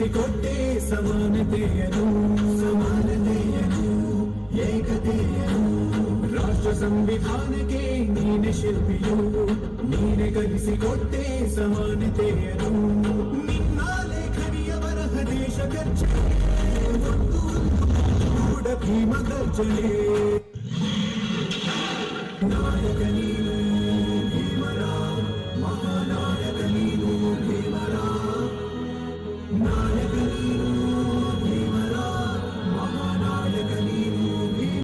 ಕಲಿಸಿಕೊಟ್ಟೆ ಸಮಾನತೆಯನು ಏಕತೆಯನು ರಾಷ್ಟ್ರ ಸಂವಿಧಾನಕ್ಕೆ ನೀನೆ ಶಿಲ್ಪಿಯು ನೀನೆ ಕಲಿಸಿಕೊಟ್ಟೆ ಸಮಾನತೆಯನು ನಿನ್ನ ಲೇಖನಿಯ ಬರಹ ದೇಶ ಗರ್ಜನೆ ಕೂಡ ಭೀಮ ಗರ್ಜನೆ ನಾಯಕನಿ